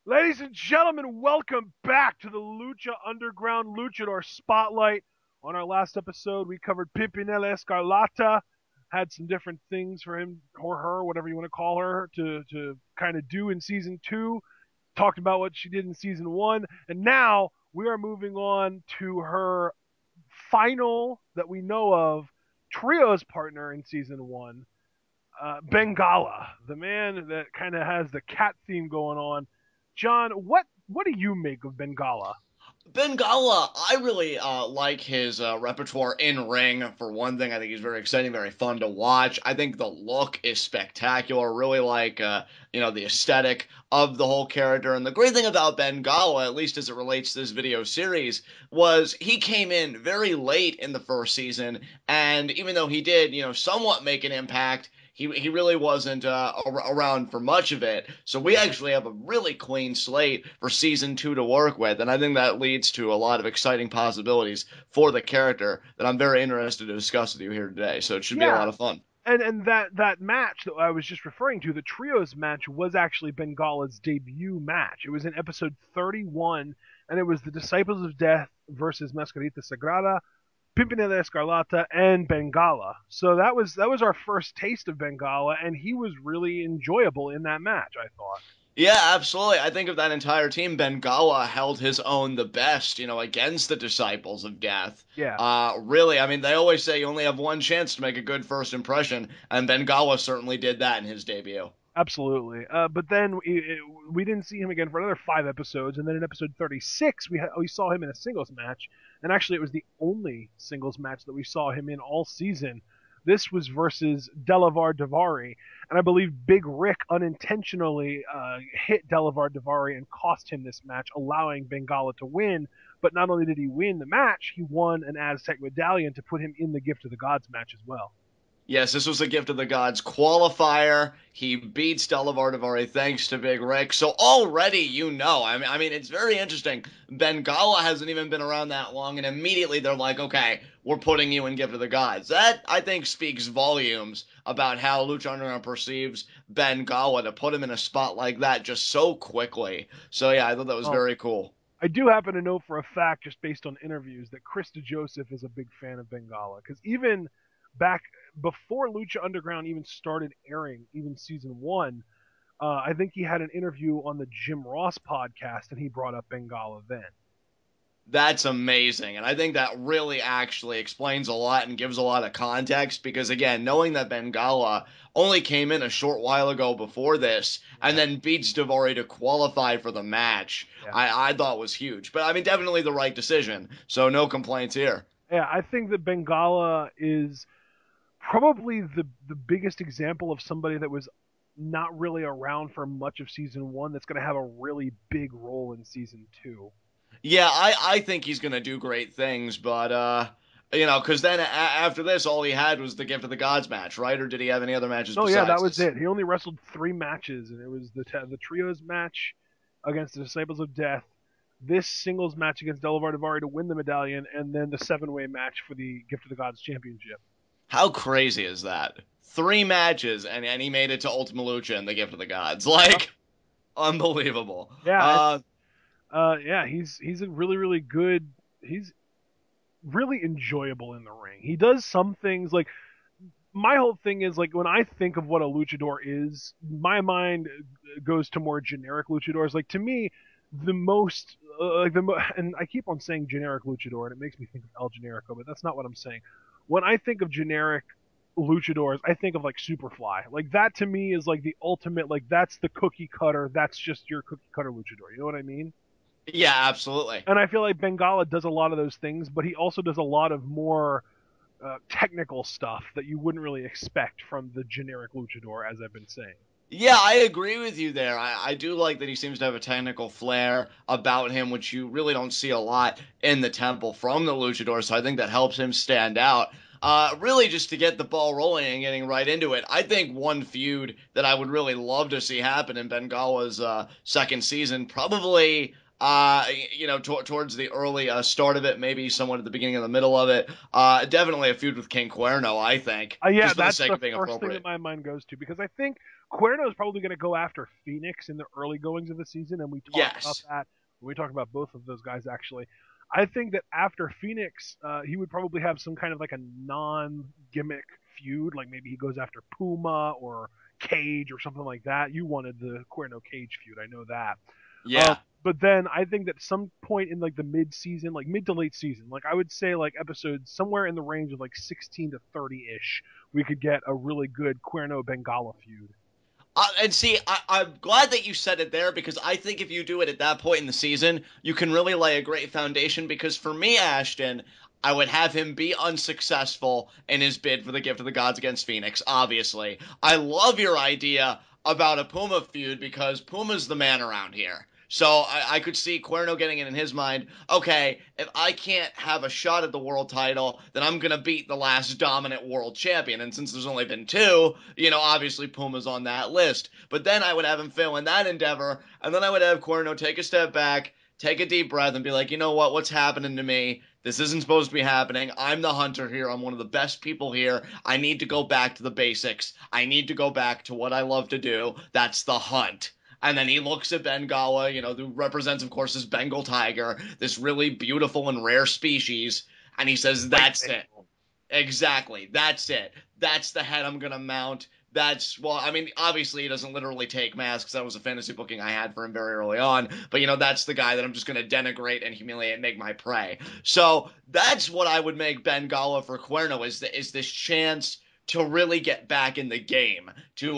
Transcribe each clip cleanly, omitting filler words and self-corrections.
Ladies and gentlemen, welcome back to the Lucha Underground Luchador Spotlight. On our last episode, we covered Pimpinella Escarlata, had some different things for him or her, whatever you want to call her, to kind of do in season two. Talked about what she did in season one, and now we are moving on to her final that we know of trios partner in season one, Bengala, the man that kind of has the cat theme going on. John, what do you make of Bengala? Bengala, I really like his repertoire in ring. For one thing, I think he's very exciting, very fun to watch. I think the look is spectacular. Really like the aesthetic of the whole character. And the great thing about Bengala, at least as it relates to this video series, was he came in very late in the first season, and even though he did somewhat make an impact, he really wasn't around for much of it. So we actually have a really clean slate for season two to work with, and I think that leads to a lot of exciting possibilities for the character that I'm very interested to discuss with you here today. So it should be a Yeah, lot of fun. and that match that I was just referring to, the trios match, was actually Bengala's debut match. It was in episode 31, and it was the Disciples of Death versus Mascarita Sagrada, Pimpinella Escarlata, and Bengala. So that was our first taste of Bengala, and he was really enjoyable in that match, I thought. Yeah, absolutely. I think of that entire team, Bengala held his own the best, against the Disciples of Death. Yeah, Really, I mean, they always say you only have one chance to make a good first impression, and Bengala certainly did that in his debut. absolutely. But then we didn't see him again for another 5 episodes, and then in episode 36, we saw him in a singles match, and actually it was the only singles match that we saw him in all season. This was versus Delavar Davari, and I believe Big Rick unintentionally hit Delavar Davari and cost him this match, allowing Bengala to win. But not only did he win the match, he won an Aztec medallion to put him in the Gift of the Gods match as well. Yes, this was a Gift of the Gods qualifier. He beat Stella Vardavari thanks to Big Rick. So already I mean, it's very interesting. Bengala hasn't even been around that long, and immediately they're like, okay, we're putting you in Gift of the Gods. That, I think, speaks volumes about how Lucha Underground perceives Bengala to put him in a spot like that just so quickly. So yeah, I thought that was Well, very cool. I do happen to know for a fact, just based on interviews, that Chris DeJoseph is a big fan of Bengala. Because even back before Lucha Underground even started airing, even season one, I think he had an interview on the Jim Ross podcast, and he brought up Bengala then. That's amazing. And I think that really actually explains a lot and gives a lot of context because, again, knowing that Bengala only came in a short while ago before this and Yeah, then beats Davari to qualify for the match, yeah, I thought was huge. But, I mean, definitely the right decision. So, no complaints here. yeah. I think that Bengala is probably the biggest example of somebody that was not really around for much of season one that's going to have a really big role in season two. Yeah, I think he's going to do great things, but, because then after this, all he had was the Gift of the Gods match, right? Or did he have any other matches No, yeah, that besides was this? it. He only wrestled 3 matches, and it was the trios match against the Disciples of Death, this singles match against Delavar Davari to win the medallion, and then the 7-way match for the Gift of the Gods championship. How crazy is that? 3 matches and he made it to Ultima Lucha and the Gift of the Gods. Yep. Like, unbelievable. Yeah, yeah, he's a really good. He's really enjoyable in the ring. He does some things like my whole thing is like when I think of what a luchador is, my mind goes to more generic luchadors. Like to me, the most and I keep on saying generic luchador, and it makes me think of El Generico, but that's not what I'm saying. When I think of generic luchadors, I think of like Superfly. Like that to me is like the ultimate. Like that's the cookie cutter. That's just your cookie cutter luchador. You know what I mean? Yeah, absolutely. And I feel like Bengala does a lot of those things, but he also does a lot of more technical stuff that you wouldn't really expect from the generic luchador, as I've been saying. Yeah, I agree with you there. I do like that he seems to have a technical flair about him, which you really don't see a lot in the temple from the luchador, so I think that helps him stand out. Really, just to get the ball rolling and getting right into it, I think one feud that I would really love to see happen in Bengala's second season, probably towards the early start of it, maybe somewhat at the beginning of the middle of it. Definitely a feud with King Cuerno, I think, Yeah, just for the that's sake the of being first thing that appropriate. my mind goes to because I think Cuerno is probably going to go after Phoenix in the early goings of the season, and we talked about Yes. that. We talked about both of those guys actually. I think that after Phoenix, he would probably have some kind of like a non-gimmick feud, like maybe he goes after Puma or Cage or something like that. You wanted the Cuerno Cage feud, I know that. Yeah. But then I think that some point in like the mid-season, like mid to late season, like I would say like episodes somewhere in the range of like 16 to 30 ish, we could get a really good Cuerno Bengala feud. And see, I'm glad that you said it there because I think if you do it at that point in the season, you can really lay a great foundation. Because for me, Ashton, I would have him be unsuccessful in his bid for the Gift of the Gods against Phoenix, obviously. I love your idea about a Puma feud because Puma's the man around here. So I could see Cuerno getting it in his mind. Okay, if I can't have a shot at the world title, then I'm gonna beat the last dominant world champion. And since there's only been two, obviously Puma's on that list. But then I would have him fail in that endeavor, and then I would have Cuerno take a step back, take a deep breath, and be like, you know what? What's happening to me? This isn't supposed to be happening. I'm the hunter here. I'm one of the best people here. I need to go back to the basics. I need to go back to what I love to do. That's the hunt. And then he looks at Bengala, who represents, of course, this Bengal tiger, this really beautiful and rare species. And he says, White that's it. Bengal. Exactly. That's it. That's the head I'm going to mount. Well, I mean, obviously he doesn't literally take masks. That was a fantasy booking I had for him very early on. But, that's the guy that I'm just going to denigrate and humiliate and make my prey. So that's what I would make Bengala for Cuerno is this chance to really get back in the game, to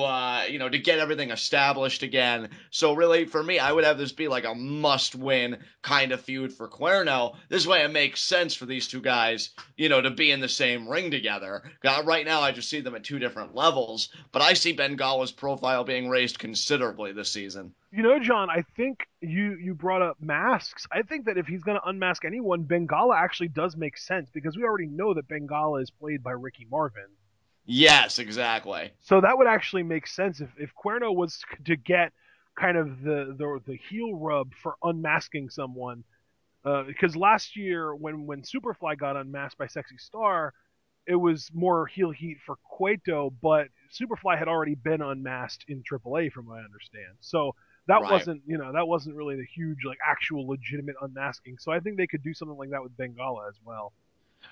get everything established again. So really, for me, I would have this be like a must-win kind of feud for Cuerno. This way, it makes sense for these two guys, to be in the same ring together. Right now, I just see them at two different levels, but I see Bengala's profile being raised considerably this season. John, I think you brought up masks. I think that if he's going to unmask anyone, Bengala actually does make sense because we already know that Bengala is played by Ricky Marvin. Yes, exactly. So that would actually make sense if Cuerno was to get kind of the heel rub for unmasking someone. Because last year when Superfly got unmasked by Sexy Star, it was more heel heat for Cueto, but Superfly had already been unmasked in AAA, from what I understand. So Right. that wasn't really the huge like actual legitimate unmasking. So I think they could do something like that with Bengala as well.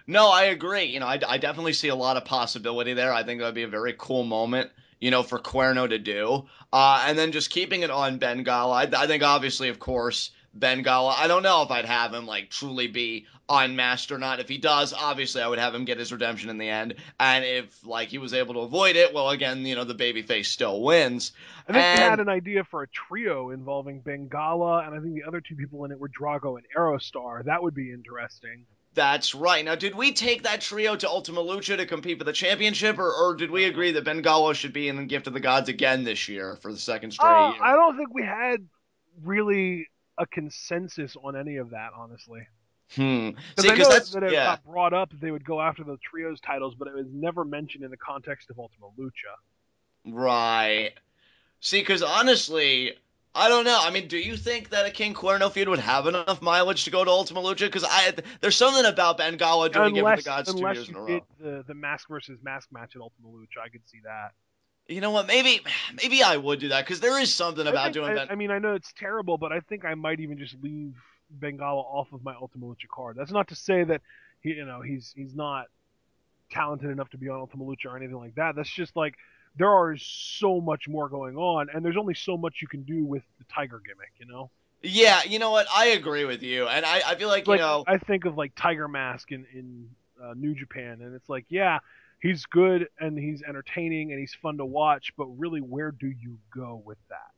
No, I agree. I definitely see a lot of possibility there. I think that would be a very cool moment, for Cuerno to do. And then just keeping it on Bengala. I think obviously, of course, Bengala. I don't know if I'd have him like truly be unmasked or not. If he does, obviously I would have him get his redemption in the end. And if like he was able to avoid it, well, again, the babyface still wins. I think they had And an idea for a trio involving Bengala, and I think the other two people in it were Drago and Aerostar. That would be interesting. that's right. Now, did we take that trio to Ultima Lucha to compete for the championship, or did we agree that Bengala should be in the Gift of the Gods again this year for the second straight I year? don't think we had really a consensus on any of that, honestly. See, Because I because know that's that it yeah, got brought up that they would go after the trios titles, but it was never mentioned in the context of Ultima Lucha. right. See, because honestly, I don't know. I mean, do you think that a King Cuerno feud would have enough mileage to go to Ultima Lucha? Because there's something about Bengala doing Gift of the Gods two Unless years you in a did row. the mask versus mask match at Ultima Lucha, I could see that. You know what? Maybe I would do that because there is something about doing Ben. I mean, I know it's terrible, but I think I might even just leave Bengala off of my Ultima Lucha card. That's not to say that he's not talented enough to be on Ultima Lucha or anything like that. That's just like there are so much more going on, and there's only so much you can do with the Tiger gimmick. Yeah, you know what? I agree with you, and I feel like Like I think of like Tiger Mask in New Japan, and it's like, yeah, he's good and he's entertaining and he's fun to watch, but really, where do you go with that?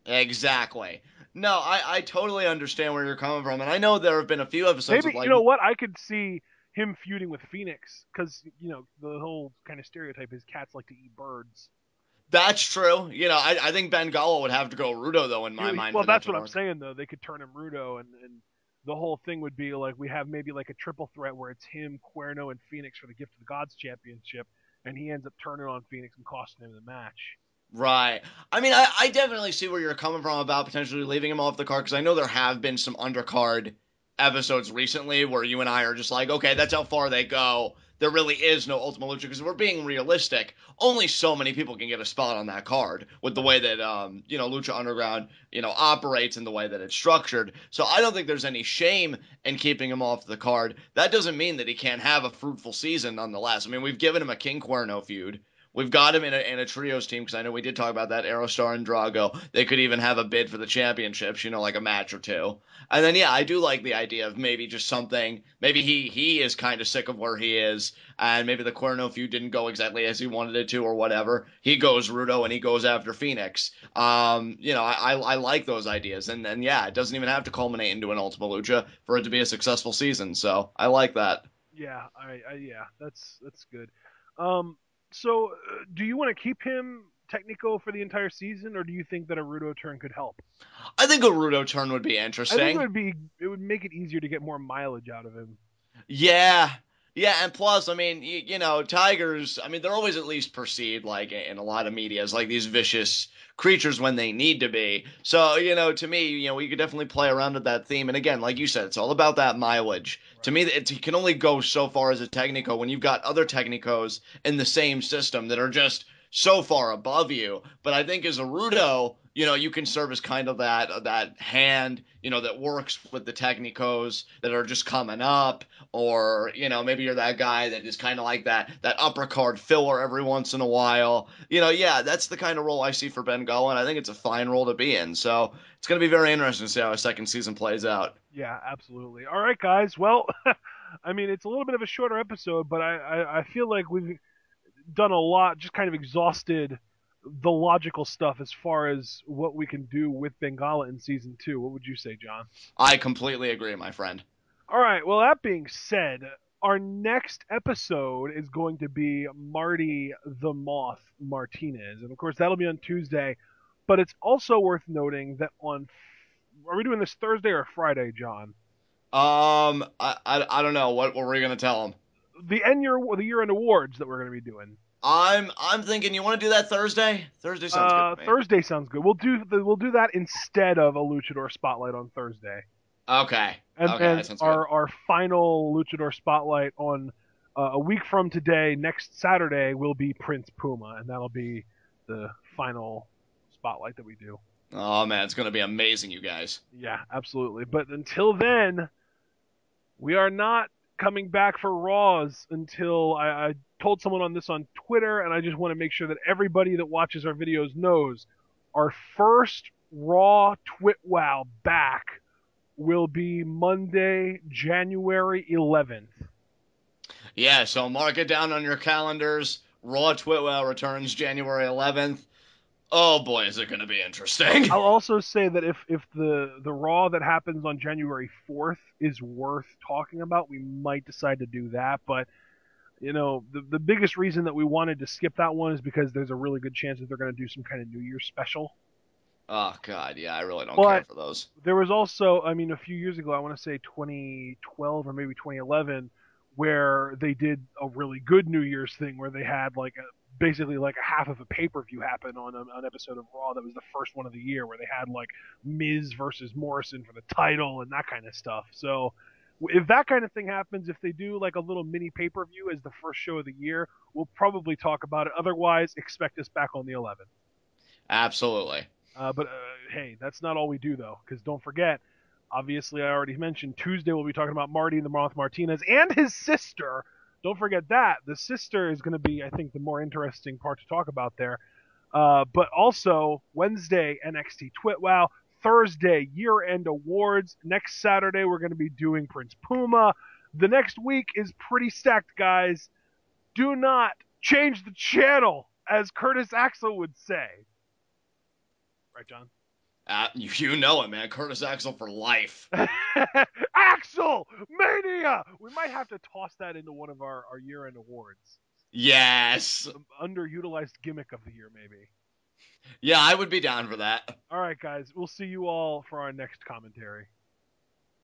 exactly. No, I totally understand where you're coming from, and I know there have been a few episodes of Maybe like you know what I could see him feuding with Phoenix because the whole kind of stereotype is cats like to eat birds. that's true. I think Bengala would have to go Rudo though in my mind Well, for that that's to what I'm work. saying though. They could turn him Rudo, and the whole thing would be like we have maybe like a triple threat where it's him, Cuerno, and Phoenix for the Gift of the Gods championship, and he ends up turning on Phoenix and costing him the match. Right. I mean, I definitely see where you're coming from about potentially leaving him off the card because I know there have been some undercard episodes recently where you and I are just like, okay, that's how far they go. there really is no Ultima Lucha, because if we're being realistic, only so many people can get a spot on that card with the way that Lucha Underground operates and the way that it's structured. So I don't think there's any shame in keeping him off the card. That doesn't mean that he can't have a fruitful season nonetheless. I mean, we've given him a King Cuerno feud. We've got him in a trios team, because I know we did talk about that, Aerostar and Drago. They could even have a bid for the championships, like a match or two. And then, yeah, I do like the idea of maybe just something. Maybe he is kind of sick of where he is, and maybe the Cuerno feud didn't go exactly as he wanted it to, or whatever. He goes Rudo and he goes after Phoenix. I like those ideas, and yeah, it doesn't even have to culminate into an Ultima Lucha for it to be a successful season. So I like that. Yeah, yeah, that's good. Um, so do you want to keep him Technico for the entire season, or do you think that a Rudo turn could help? I think a Rudo turn would be I think interesting. it would make it easier to get more mileage out of him. Yeah. Yeah, and plus, I mean, tigers, I mean, they're always at least perceived, like, in a lot of media, as, like, these vicious creatures when they need to be. So, to me, we could definitely play around with that theme. And again, like you said, it's all about that mileage. To Right. me, it can only go so far as a Technico when you've got other Technicos in the same system that are just so far above you. But I think as a Rudo, you can serve as kind of that hand, that works with the Technicos that are just coming up, or maybe you're that guy that is kind of like that upper card filler every once in a while. Yeah, that's the kind of role I see for Bengala, and I think it's a fine role to be in. So it's going to be very interesting to see how a second season plays out. Yeah, absolutely. All right, guys. Well, I mean, it's a little bit of a shorter episode, but I feel like we've done a lot, just kind of exhausted the logical stuff as far as what we can do with Bengala in season two. What would you say, John? I completely agree, my friend. All right. Well, that being said, our next episode is going to be Marty the Moth Martinez, and of course that'll be on Tuesday. But it's also worth noting that are we doing this Thursday or Friday, John? I don't know what were we gonna tell him. The year end awards that we're going to be doing. I'm thinking you want to do that Thursday. Thursday sounds good to me. Thursday sounds good. We'll do that instead of a Luchador spotlight on Thursday, Okay. and Okay, that sounds good. our final Luchador spotlight on a week from today, next Saturday, will be Prince Puma, and that'll be the final spotlight that we do. Oh man, it's gonna be amazing, you guys. Yeah, absolutely. But until then, we are not coming back for Raws until I told someone on this on Twitter, and I just want to make sure that everybody that watches our videos knows our first Raw Twit Wow back will be Monday, January 11th. Yeah, so mark it down on your calendars. Raw Twitwell returns January 11th. Oh boy, is it going to be interesting. I'll also say that if the Raw that happens on January 4th is worth talking about, we might decide to do that. But the biggest reason that we wanted to skip that one is because there's a really good chance that they're going to do some kind of New Year's special. Oh god, yeah, I really don't care But for those. there was also, I mean, a few years ago, I want to say 2012 or maybe 2011, where they did a really good New Year's thing where they had basically like a half of a pay-per-view happen on an episode of Raw that was the first one of the year, where they had like Miz versus Morrison for the title and that kind of stuff. So if that kind of thing happens, if they do like a little mini pay-per-view as the first show of the year, we'll probably talk about it. Otherwise, expect us back on the 11th. Absolutely. But hey, that's not all we do though, because don't forget, obviously I already mentioned Tuesday we'll be talking about Marty the Moth Martinez and his sister. Don't forget that the sister is going to be, I think, the more interesting part to talk about there. But also Wednesday NXT Twit Wow, Thursday year end awards. Next Saturday we're going to be doing Prince Puma. The next week is pretty stacked, guys. Do not change the channel, as Curtis Axel would say. Right, John? You know it, man. Curtis Axel for life. Axel Mania. We might have to toss that into one of our year-end awards. Yes. Underutilized gimmick of the year, maybe. Yeah, I would be down for that. All right, guys. We'll see you all for our next commentary.